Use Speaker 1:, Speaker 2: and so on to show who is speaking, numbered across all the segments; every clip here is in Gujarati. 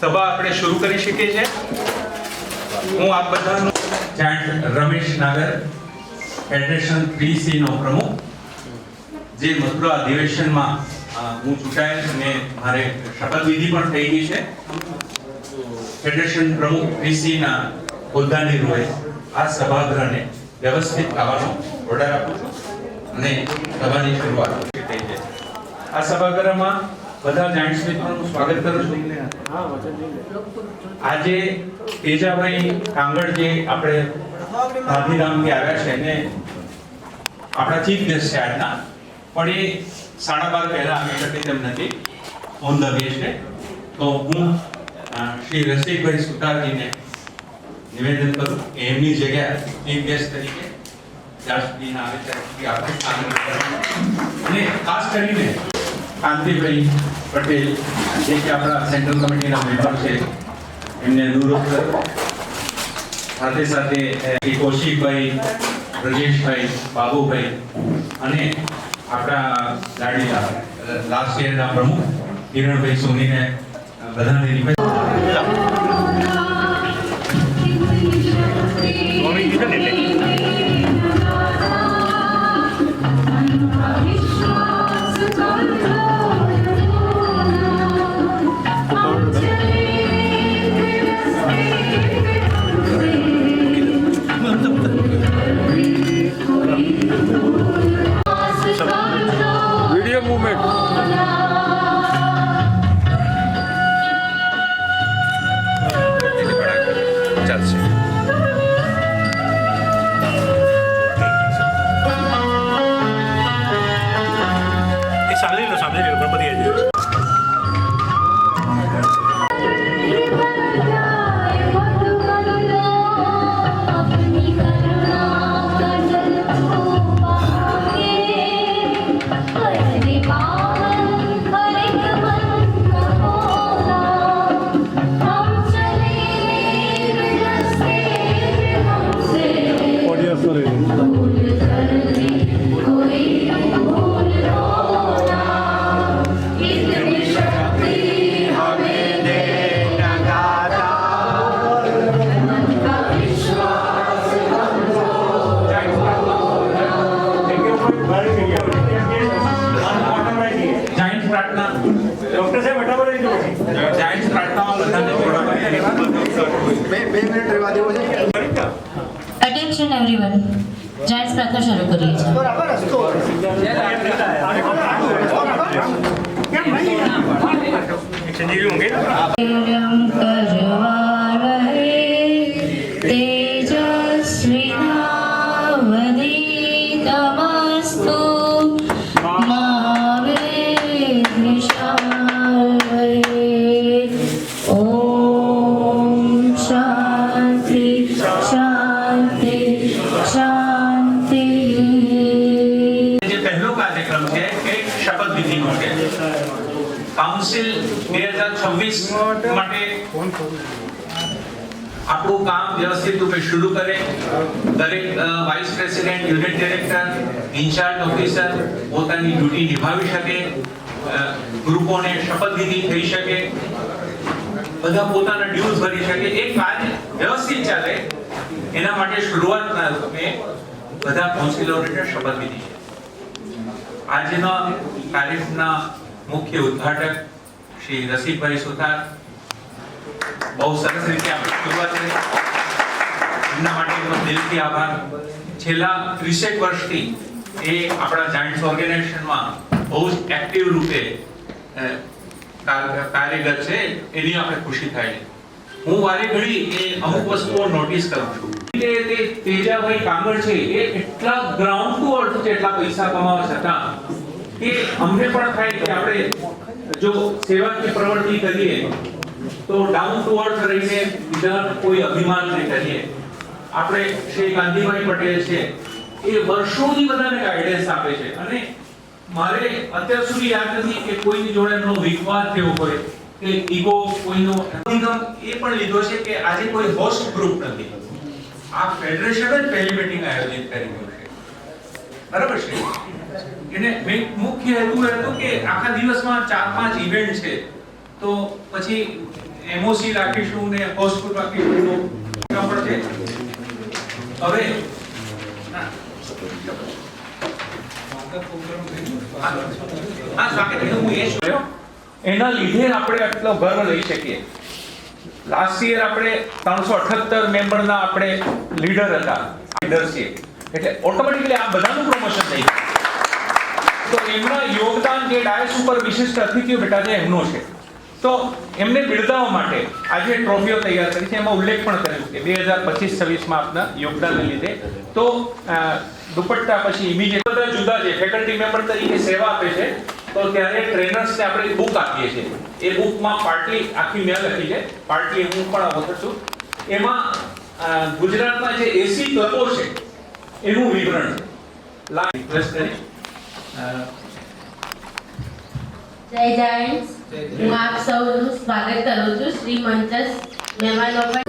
Speaker 1: સભા આપણે શરૂ કરી શકીએ છીએ। હું આપ બધાનો જાઈન્ટ રમેશ નાગર, ફેડરેશન 3C નો પ્રમુખ, જે મથુરા અધિવેશનમાં હું ચૂંટાયેલ અને મારે શપથવિધિ પણ થઈ ગઈ છે। ફેડરેશન પ્રમુખ 3C ના હોદ્દાની રૂએ આ સભાગૃહને વ્યવસ્થિત થવાનો ઓર્ડર આપું છું અને સભાની શરૂઆત થઈ છે। આ સભાગૃહમાં બધા જાઈન્ટ મિત્રોનું સ્વાગત કરું છું। આજે તેજાભાઈ કાંગડ જે આપણે ગાંધીધામથી આવ્યા છે ને આપણા ચીફ ગેસ્ટ છે આજના, પણ એ 12:30 પહેલા આવી શકે તેમ નથી, ઓન ધ વે છે। તો હું શ્રી રસિકભાઈ સુતારજીને નિવેદન કરું કે એમની જગ્યા ચીફ ગેસ્ટ તરીકે રાષ્ટ્રપતિને આવે ત્યારે આપણે સામેલ કરવાનું, અને ખાસ કરીને કાંતિભાઈ પટેલ જે કે આપણા સેન્ટ્રલ કમિટીના મેમ્બર છે એમને અનુરોધ કર્યો, સાથે સાથે કૌશિકભાઈ, બ્રજેશભાઈ, બાબુભાઈ અને આપણા લાડીલા લાસ્ટ યરના પ્રમુખ કિરણભાઈ સોનીને બધાને રિક્વેસ્ટ
Speaker 2: वीडियो मूवमेंट चलશે। એ સાંભળી લો ગણપતિ આવી
Speaker 3: Attention everyone, जायज प्रार्थना शुरू करिए। तेजस्विनावधीतमस्तु मा विद्विषावहै। ओम शांति शांति शांति।
Speaker 1: જે પહેલો કાર્યક્રમ છે એ શપથ વિધિનો છે। કાઉન્સિલ 2026 માટે આપણું કામ વ્યવસ્થિત રૂપે શરૂ કરે, દરેક vice president, unit director, incharge officer પોતાની ડ્યુટી નિભાવી શકે, ગ્રુપોને શપથવિધિ થઈ શકે, બધા પોતાના ડ્યુઝ ભરી શકે, એ કાર્ય વ્યવસ્થિત ચાલે એના માટે શરૂઆતના રૂપે બધા કાઉન્સિલરોને શપથવિધિ છે। આજના કાર્યક્રમના મુખ્ય ઉદ્ઘાટક શ્રી રસિકભાઈ સુતાર બહુ સરસ રીતે આપણી શરૂઆત કરી, એમના માટે દિલથી આભાર। છેલ્લા 30 વર્ષથી એ આપણા જાયન્ટ્સ ઓર્ગેનાઇઝેશનમાં બહુ જ એક્ટિવ રૂપે કાર્યરત છે, એની આપણે ખુશી થાય છે। હું વારે ઘડી એ અમુક વસ્તુઓ નોટિસ કરું છું કે તે તેજાભાઈ કાંગડ છે એ એટલા ગ્રાઉન્ડ ટુ અર્થ છે, એટલા પૈસા કમાવા છતાં કે અમને પણ થાય કે આપણે જો સેવાકીય પ્રવૃત્તિ કરીએ તો ડાઉન ટુ અર્થ રહીને બીજા કોઈ અભિમાન ન કરીએ। આપણે શ્રી ગાંધીભાઈ પટેલ છે એ વર્ષોથી બધાને ગાઈડન્સ આપે છે, અને મારે અત્યાર સુધી યાદ નથી કે કોઈની જોડે એમનો વિવાદ થયો હોય કે ઈગો કોઈનો નિગમ એ પણ લીધો છે કે આજે કોઈ હોસ્ટ ગ્રુપ નથી, આ ફેડરેશન જ પહેલી મીટિંગ આયોજિત કરી રહ્યું છે, બરાબર છે। એને મુખ્ય હેતુ હતો કે આખા દિવસમાં 4-5 ઇવેન્ટ છે, તો પછી એમઓસી રાખીશું ને હોસ્ટ રાખીશું નો પણ છે. હવે એના લીધે આપણે આટલો ગર્વ લઈ શકીએ. લાસ્ટ યર આપણે 378 મેમ્બરના આપણે લીડર હતા, લીડર છીએ, એટલે ઓટોમેટિકલી આ બધાનું પ્રમોશન થઈ ગયું. તો એમના યોગદાન જે ડાયસ ઉપર વિશિષ્ટ અતિથિઓ બેઠા છે એમનો છે, તો એમને બિરદાવવા માટે આજે ટ્રોફીઓ તૈયાર કરી છે. એમાં ઉલ્લેખ પણ કર્યો કે 2025-26 માં આપના યોગદાનને લીધે તો દુપટ્ટા પછી ઇમિડિયેટ બધા જુદા છે. ફેકલ્ટી મેમ્બર તરીકે સેવા આપે છે તો ત્યારે ટ્રેનર્સને આપણે બુક આપીએ છીએ. એ બુકમાં પાર્ટલી આખી મેં લખી છે, પાર્ટલી હું પણ વખત છું. એમાં ગુજરાતના જે એસી ક્લબો છે એનું વિવરણ છે. રિક્વેસ્ટ કરી
Speaker 4: જય જાયન્ટ્સ, હું આપ સૌનું સ્વાગત કરું છું શ્રી મંચસ મહેમાનો પર.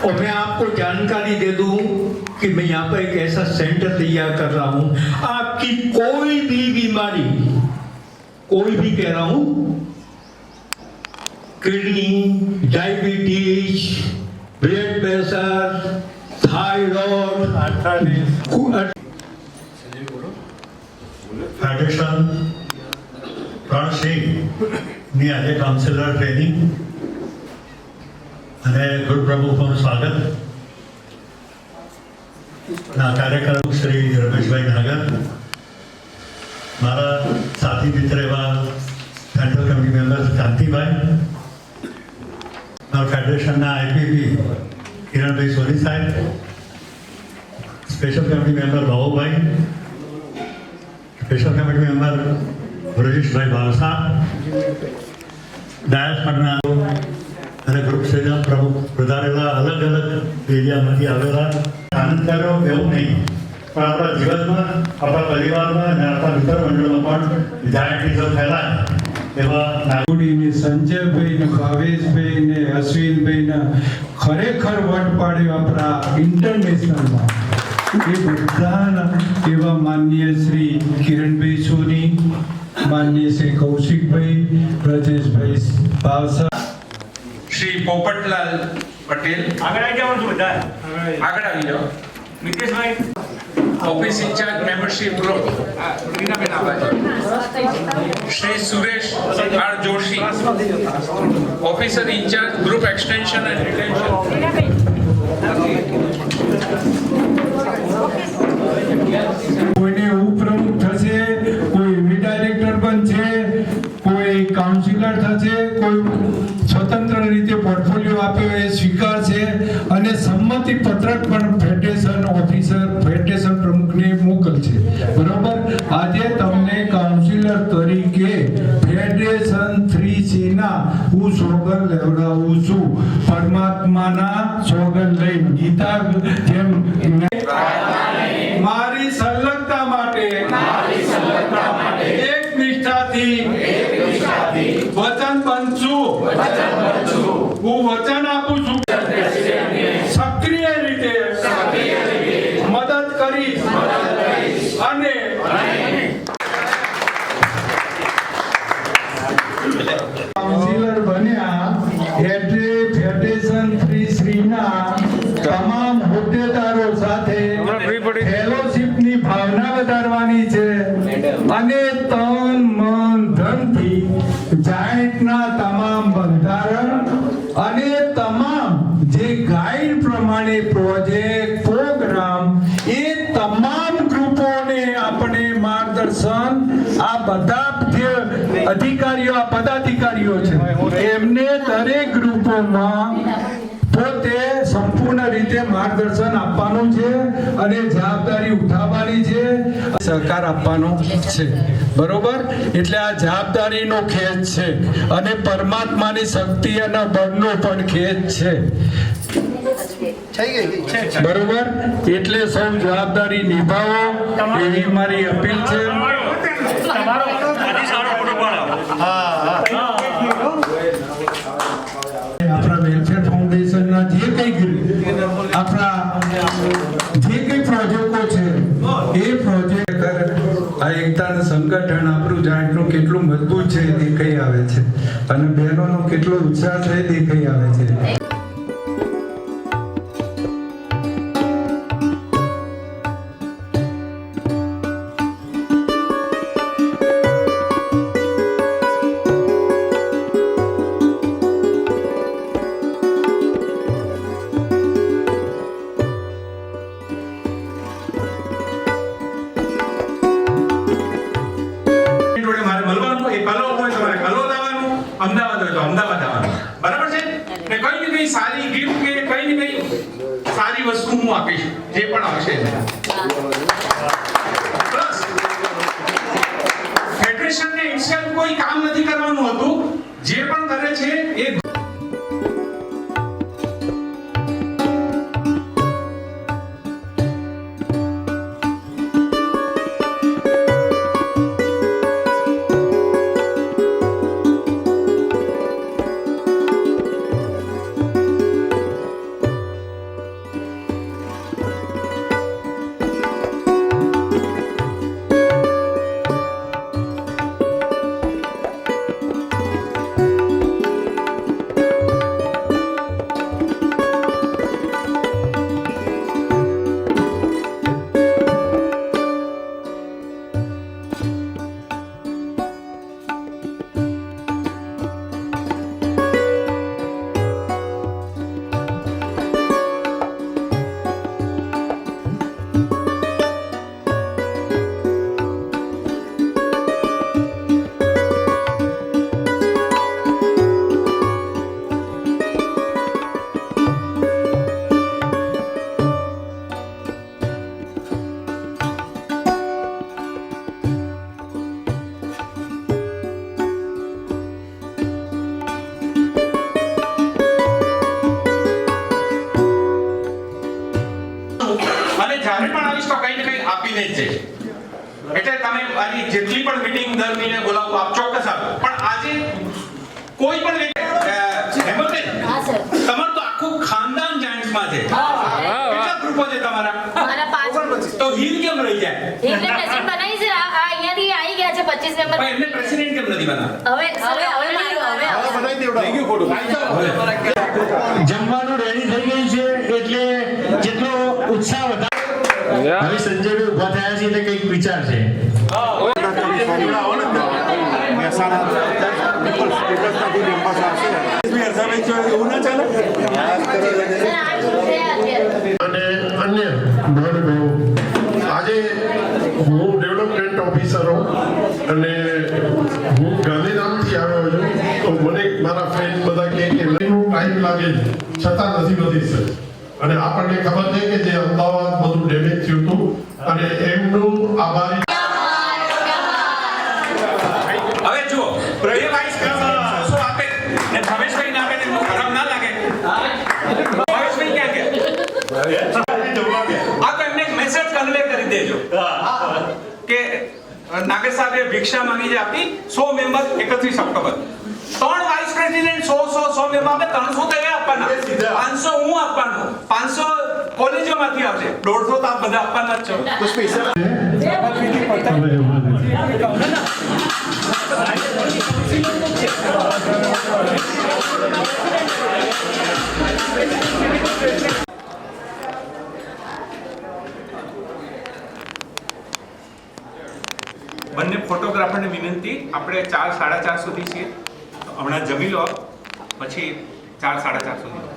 Speaker 5: और मैं आपको जानकारी दे दूं कि मैं यहाँ पर एक ऐसा सेंटर तैयार कर रहा हूँ, आपकी कोई भी बीमारी, कोई भी कह रहा हूँ, kidney, diabetes, blood pressure, thyroid,
Speaker 6: federation પ્રણસિંહની આજે કાઉન્સિલર ટ્રેનિંગ અને ગુરુ પ્રમુખનું સ્વાગત. કાર્યક્રમ શ્રી રમેશભાઈ નાગર, મારા સાથી મિત્ર એવા સેન્ટ્રલ કમિટી મેમ્બર કાંતિભાઈ, મારા ફેડરેશનના આઈપીપી કિરણભાઈ સોની સાહેબ, special committee member Bhavubhai, special committee member Brajeshbhai Bhavsa, dais પરના અને ગ્રુપ સેના પ્રમુખ વધારેલા અલગ અલગ એરિયામાંથી આવેલા. આનંદ કર્યો એવું નહીં, પણ આપણા જીવનમાં, આપણા પરિવારમાં અને આપણા મિત્ર મંડળમાં પણ જાયન્ટિઝમ ફેલાય એવા
Speaker 7: નાગુડીને સંજયભાઈ ને ભાવેશભાઈ ને અશ્વિનભાઈ ને ખરેખર વટ પાડ્યો આપણા ઇન્ટરનેશનલમાં. એ બધાના એવા માનનીય શ્રી કિરણભાઈ સોની, માનનીય શ્રી કૌશિકભાઈ, બ્રજેશભાઈ ભાવસા,
Speaker 1: શ્રી પોપટલાલ પટેલ,
Speaker 2: આગળ આવી જવાનું છું બધા.
Speaker 1: આગળ આવી જાઓ.
Speaker 2: Miteshbhai,
Speaker 1: office incharge membership group Reenaben આવાજ, Shri Suresh R Joshi, officer incharge group extension and retention,
Speaker 7: કોઈને એવું અને સંમતિ પત્રક પણ ફેડરેશન ઓફિસર ફેડરેશન પ્રમુખને મોકલશે. બરોબર. આજે તમને કાઉન્સિલર તરીકે ફેડરેશન 3C ના હું સોગંદ લેવડાવું છું. પરમાત્માના સોગંદ લઈ ગીતા જેમ મારી સંલગ્નતા માટે એક નિષ્ઠાથી વચન બનશું. હું વચન આપું છું સક્રિય રીતે મદદ કરીશ અને કાઉન્સિલર બન્યા એટલે ફેડરેશન 3C ના તમામ હોદ્દેદારો સાથે ફેલોશિપની ભાવના વધારવાની છે અને તન મન ધનથી જાયન્ટના તમામ બંધારણ અને તમામ જે ગાઈડ પ્રમાણે પ્રોજેક્ટ પ્રોગ્રામ એ તમામ ગ્રુપોને આપણે માર્ગદર્શન આ બધા જે અધિકારીઓ આ પદાધિકારીઓ છે એમને દરેક ગ્રુપોમાં પોતે સંપૂર્ણ રીતે માર્ગદર્શન આપવાનું છે અને જવાબદારી ઉઠાવવાની છે, સહકાર આપવાનો છે. બરોબર. એટલે આ જવાબદારીનો ખેદ છે અને પરમાત્માની શક્તિ અને બળનો પણ ખેદ છે. બરોબર. એટલે સૌ જવાબદારી નિભાવો એવી મારી અપીલ છે. આપણા વેલફેર ફાઉન્ડેશનના જે કંઈ આપણા જે કંઈ પ્રોજેક્ટો છે એ પ્રોજેક્ટ આ એકતાનું સંગઠન આપણું જાણનું કેટલું મજબૂત છે એ દેખાઈ આવે છે અને બહેનોનો કેટલો ઉત્સાહ છે એ દેખાઈ આવે છે.
Speaker 1: અમદાવાદ હોય તો અમદાવાદ આવવાનું. બરાબર છે ને કઈ ને કઈ સારી ગિફ્ટ કે કઈ ને કઈ સારી વસ્તુ હું આપીશ જે પણ આવશે. પ્લસ ફેડરેશનને ઇન્સ્ટન્ટ કોઈ કામ નથી કરવાનું હતું, જે પણ કરે છે એ આપીને જ જઈશ. એટલે તમે મારી જેટલી પણ મીટિંગ દર મહિને બોલાવો આપ ચોક્કસ આપો. પણ આજે કોઈ પણ હેમંતબેન, તમારું તો આખું ખાનદાન જાયન્ટ્સમાં છે. કેટલા ગ્રુપો છે તમારા?
Speaker 3: મારા 5
Speaker 1: તો હીર કેમ રહી જાય?
Speaker 3: એટલે પ્રેસિડેન્ટ બનાવી છે. આ અહીંયાથી આવી ગયા છે 25 મેમ્બર.
Speaker 1: પણ એમને પ્રેસિડેન્ટ કેમ નથી બનાવ્યા?
Speaker 3: હવે
Speaker 1: બનાવી દેવડાવો.
Speaker 8: જમવાનું રેડી થઈ ગયું છે એટલે જેટલો ઉત્સાહ વધારે હવે સંજયભાઈ ઉભા થયા છે એટલે કંઈક વિચાર છે.
Speaker 6: અને અન્ય મહાનુભાવો, આજે હું ડેવલપમેન્ટ ઓફિસર હોઉં અને હું ગાંધીધામથી આવ્યો છું. તો મને મારા ફ્રેન્ડ બધા કહે કે ટાઈમ લાગે છતાં નથી વધી શકતો.
Speaker 9: અને આપણને ખબર છે કે જે અમદાવાદ બધું ડેમેજ થયું હતું અને એમનું આભારી
Speaker 1: હવે જુઓ બે વાઇસ પ્રેસિડેન્ટ શું આપે ને ભવેશભાઈ આપે તો એમનું ખરાબ ના લાગે. ભવેશભાઈ ક્યાં ગયા? આ તો એમને એક મેસેજ કન્વે કરી દેજો કે નાગેશ સાહેબે ભિક્ષા માંગી જે આપી 100 member 31 October 3 vice president 100 member આપણે 300 તો એ આપવાના, 500 હું આપવાનો, 500 કોલેજોમાંથી આવશે, 150 તો આપ બધા આપવાના જ છો. તો સ્પેશિયલ બંને ફોટોગ્રાફરને વિનંતી, આપણે 4 સાડા 4 સુધી છીએ, હમણાં જમી લો પછી 4 સાડા 4 સુધી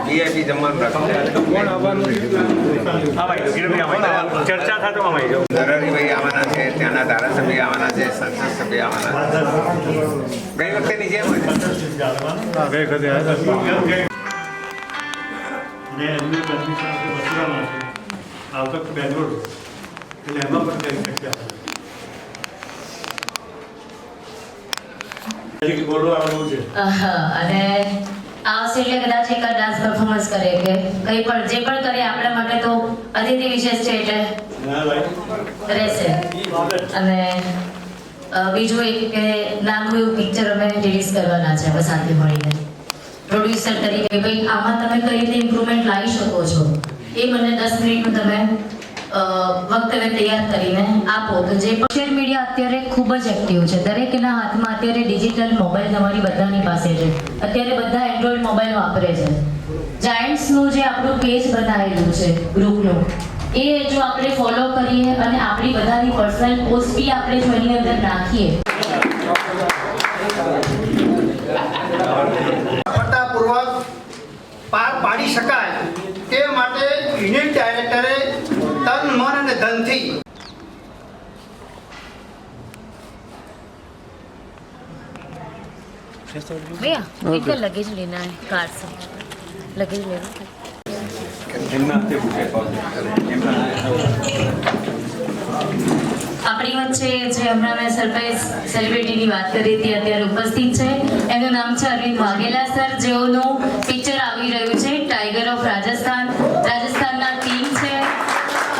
Speaker 1: વીઆઈપી જમવાનું રાખો.
Speaker 2: ચર્ચા થતો આમાં જો
Speaker 1: ધરારીભાઈ આવવાના છે, ત્યાંના ધારાસભ્ય આવવાના છે, સંસદ સભ્ય આવવાના છે. ગઈ વખતેની જેમ
Speaker 6: ને એમને બંને સાથે વસરામાં છે, આ વખત બેંગ્લોર, એટલે એમાં પણ કરી શક્યા છે. બોલવા આવવું છે
Speaker 3: અને આવશે એટલે કદાચ એક ડાન્સ પરફોર્મન્સ કરે કે કંઈ પણ જે પણ કરે આપણા માટે તો અતિથિ વિશેષ છે એટલે રહેશે. અને બીજું એક કે નાનું એવું પિક્ચર અમે રિલીઝ કરવાના છે અમે સાથે મળીને પ્રોડ્યુસર તરીકે. ભાઈ આમાં તમે કઈ રીતે ઇમ્પ્રુવમેન્ટ લાવી શકો છો એ મને 10 મિનિટનું તમે વક્તવ્ય તૈયાર કરીને આપો. તો જે સોશિયલ મીડિયા અત્યારે ખૂબ જ એક્ટિવ છે, દરેકના હાથમાં અત્યારે ડિજિટલ મોબાઈલ તમારી બધાની પાસે છે. અત્યારે બધા એન્ડ્રોઈડ મોબાઈલ વાપરે છે. જાયન્ટ્સનું જે આપણું પેજ બનાવેલું છે ગ્રુપનું, એ જો આપણે ફોલો કરીએ અને આપણી બધાની પર્સનલ પોસ્ટ બી આપણે જો એની અંદર નાખીએ
Speaker 5: સફળતાપૂર્વક પાર પાડી શકાય તે માટે યુનિટ ડાયરેક્ટરે તન મન અને ધનથી
Speaker 3: भैया एक लगेज लेना है कार से, लगेज लेना આપણી વચ્ચે જે હમણાં મેં સરપ્રાઈઝ સેલિબ્રિટીની વાત કરી હતી અત્યારે ઉપસ્થિત છે, એનું નામ છે અરવિંદ વાઘેલા સર, જેઓનું પિક્ચર આવી રહ્યું છે ટાઈગર ઓફ રાજસ્થાન. રાજસ્થાનના ટીમ છે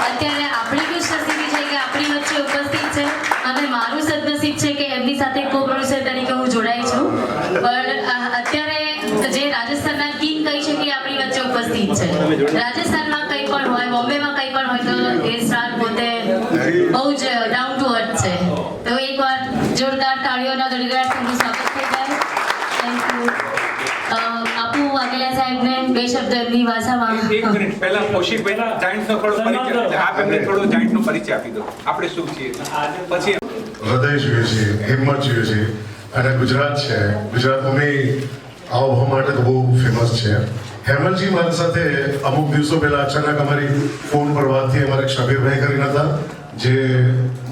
Speaker 3: અત્યારે આપણી ખુશનસીબી છે કે આપણી વચ્ચે ઉપસ્થિત છે અને મારું સદનસીબ છે કે એમની સાથે કો પ્રોડ્યુસર તરીકે હું જોડાઈ છું. પણ અત્યારે જે રાજસ્થાનના કિંગ કહી શકીએ આપણી વચ્ચે ઉપસ્થિત છે. રાજસ્થાનમાં કંઈ પણ હોય, બોમ્બેમાં કંઈ પણ હોય તો એ સ્ટાર પોતે બહુ જ ડાઉન ટુ અર્થ છે. તો એકવાર જોરદાર તાળીઓના ગડગડાટનું સ્વાગત થઈ જાય. Thank you. આપુ વાઘેલા સાહેબને બે શબ્દ એમની ભાષામાં.
Speaker 1: એક મિનિટ પહેલા કૌશિકભાઈ જાયન્ટનો થોડો પરિચય, આપ એમને થોડો જાયન્ટનો પરિચય આપી દો, આપણે શું છીએ પછી.
Speaker 9: હૃદય જોઈએ છે, હિંમત જોઈએ છે અને ગુજરાત છે. ગુજરાત મમ્મી આવા માટે તો બહુ ફેમસ છે. હેમલજી મારી સાથે અમુક દિવસો પહેલા અચાનક અમારી ફોન પર વાત થઈ. અમારે શબીરભાઈ કરીને હતા જે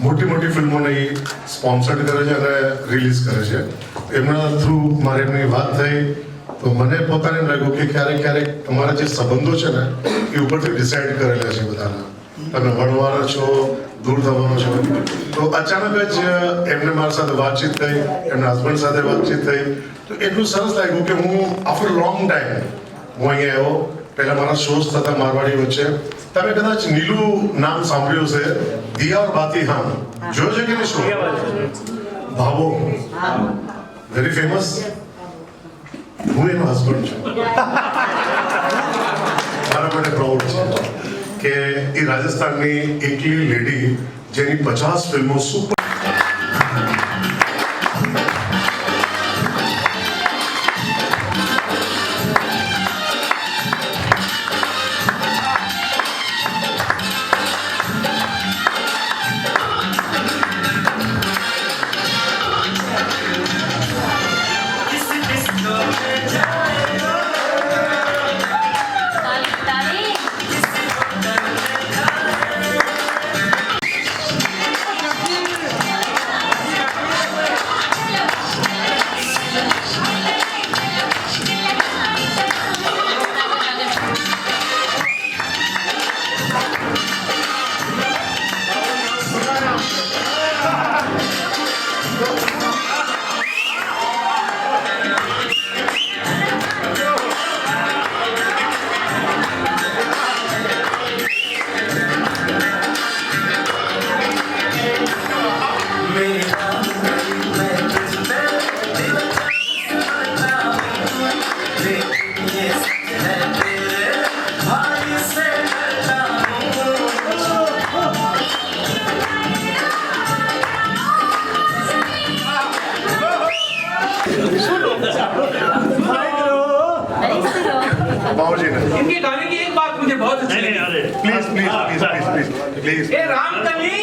Speaker 9: મોટી મોટી ફિલ્મોને સ્પોન્સર્ડ કરે છે અને રિલીઝ કરે છે. એમના થ્રુ મારે એમની વાત થઈ તો મને પોતાને એમ લાગ્યું કે ક્યારેક તમારા જે સંબંધો છે ને એ ઉપરથી ડિસાઇડ કરેલા છે બધાના. તમે ભણવાના છો, દૂર થવાનો છો. તો અચાનક જ એમને મારી સાથે વાતચીત થઈ, એમના હસબન્ડ સાથે વાતચીત થઈ તો એટલું સરસ લાગ્યું કે હું આફ્ટર લોંગ ટાઈમ હું અહીંયા આવ્યો. પહેલા મારા શોઝ થતા મારવાડી વચ્ચે. તમે કદાચ નીલું નામ સાંભળ્યું છે, દિયા ઓર બાતી હામ જોયો છે કે નહીં શો? ભાવો વેરી ફેમસ. હું એનો હસબન્ડ છું. મારા માટે પ્રાઉડ છે કે એ રાજસ્થાનની એકલી લેડી જેની 50 ફિલ્મો સુપર बाबूजी ने
Speaker 1: इनके गाने की एक बात मुझे बहुत अच्छी
Speaker 2: नहीं,
Speaker 1: लगी।
Speaker 2: अरे।
Speaker 9: Please please please please please
Speaker 1: A Ramkali